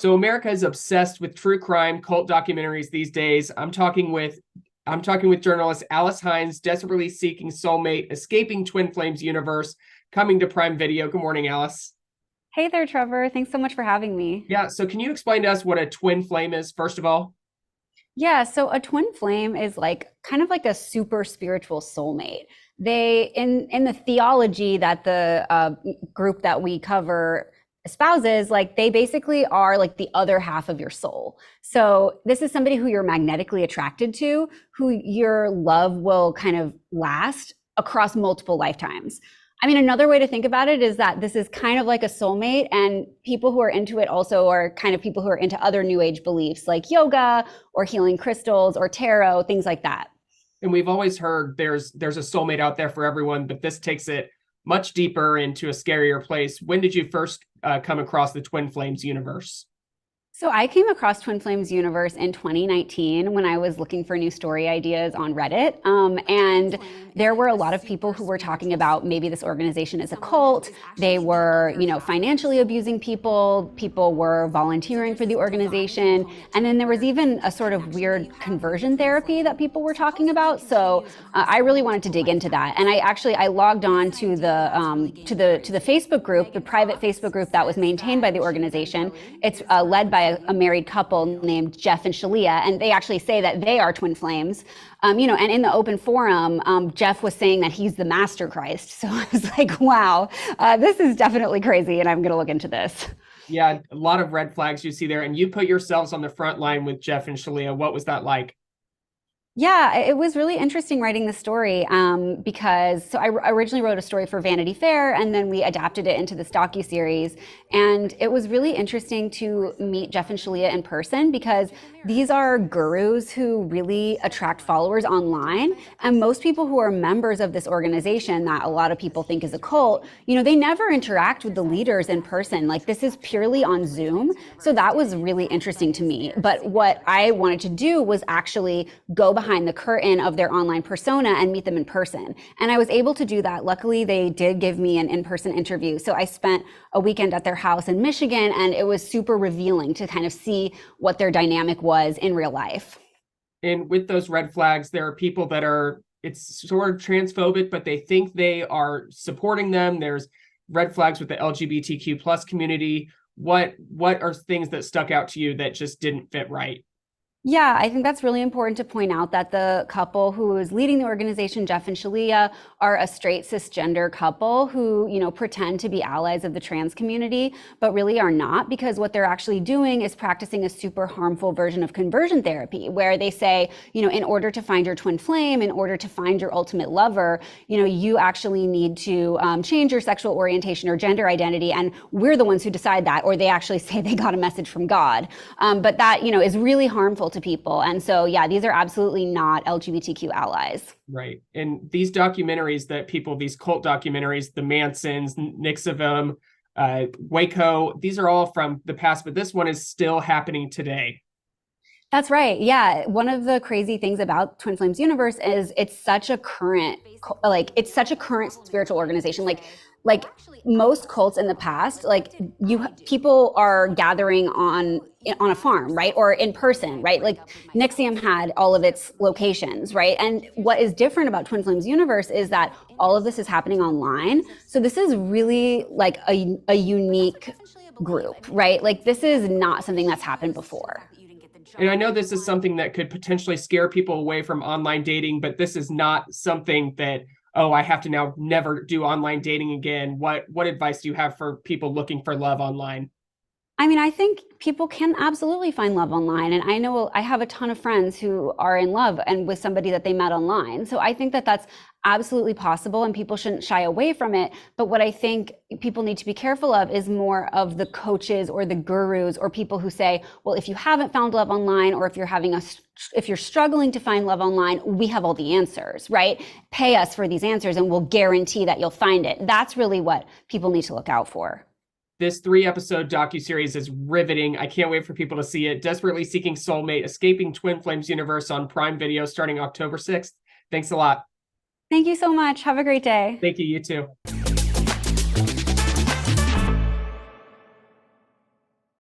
So America is obsessed with true crime cult documentaries these days. I'm talking with journalist Alice Hines, desperately seeking soulmate, escaping Twinflames Universe, coming to Prime Video. Good morning, Alice. Hey there, Trevor. Thanks so much for having me. Yeah, so can you explain to us what a twin flame is, first of all? Yeah, so a twin flame is like kind of like a super spiritual soulmate. They in the theology that the group that we cover espouses, like they basically are like the other half of your soul. So this is somebody who you're magnetically attracted to, who your love will kind of last across multiple lifetimes. I mean, another way to think about it is that this is kind of like a soulmate, and people who are into it also are kind of people who are into other new age beliefs like yoga or healing crystals or tarot, things like that. And we've always heard there's a soulmate out there for everyone, but this takes it much deeper into a scarier place. When did you first come across the Twin Flames universe? So I came across Twinflames Universe in 2019 when I was looking for new story ideas on Reddit. And there were a lot of people who were talking about maybe this organization is a cult. They were, financially abusing people. People were volunteering for the organization. And then there was even a sort of weird conversion therapy that people were talking about. So I really wanted to dig into that. And I logged on to the Facebook group, the private Facebook group that was maintained by the organization. It's led by a married couple named Jeff and Shalia, and they actually say that they are twin flames. And in the open forum, Jeff was saying that he's the Master Christ. So I was like, wow, this is definitely crazy, and I'm going to look into this. Yeah, a lot of red flags you see there. And you put yourselves on the front line with Jeff and Shalia. What was that like? Yeah, it was really interesting writing the story because I originally wrote a story for Vanity Fair, and then we adapted it into this docuseries. And it was really interesting to meet Jeff and Shalia in person because these are gurus who really attract followers online. And most people who are members of this organization that a lot of people think is a cult, they never interact with the leaders in person. Like this is purely on Zoom. So that was really interesting to me. But what I wanted to do was actually go behind the curtain of their online persona and meet them in person. And I was able to do that. Luckily, they did give me an in-person interview. So I spent a weekend at their house in Michigan, and it was super revealing to kind of see what their dynamic was in real life. And with those red flags, there are people that it's sort of transphobic, but they think they are supporting them. There's red flags with the LGBTQ plus community. What are things that stuck out to you that just didn't fit right? Yeah, I think that's really important to point out that the couple who is leading the organization, Jeff and Shalia, are a straight cisgender couple who, pretend to be allies of the trans community, but really are not, because what they're actually doing is practicing a super harmful version of conversion therapy, where they say, in order to find your twin flame, in order to find your ultimate lover, you actually need to change your sexual orientation or gender identity, and we're the ones who decide that, or they actually say they got a message from God. But that, is really harmful to people. And so, yeah, these are absolutely not LGBTQ allies. Right. And these documentaries these cult documentaries, the Mansons, Nick of them, Waco, these are all from the past, but this one is still happening today. That's right. Yeah. One of the crazy things about Twin Flames Universe is it's such a current spiritual organization. Like most cults in the past, like people are gathering on a farm, right? Or in person, right? Like Nixium had all of its locations, right? And what is different about Twin Flames Universe is that all of this is happening online. So this is really like a unique group, right? Like this is not something that's happened before. And I know this is something that could potentially scare people away from online dating, but this is not something that, oh, I have to now never do online dating again. What advice do you have for people looking for love online? I mean, I think people can absolutely find love online. And I know I have a ton of friends who are in love and with somebody that they met online. So I think that that's absolutely possible and people shouldn't shy away from it. But what I think people need to be careful of is more of the coaches or the gurus or people who say, well, if you haven't found love online, or if you're struggling to find love online, we have all the answers, right? Pay us for these answers and we'll guarantee that you'll find it. That's really what people need to look out for. This 3-episode docuseries is riveting. I can't wait for people to see it. Desperately Seeking Soulmate, Escaping Twin Flames Universe on Prime Video starting October 6th. Thanks a lot. Thank you so much. Have a great day. Thank you. You too.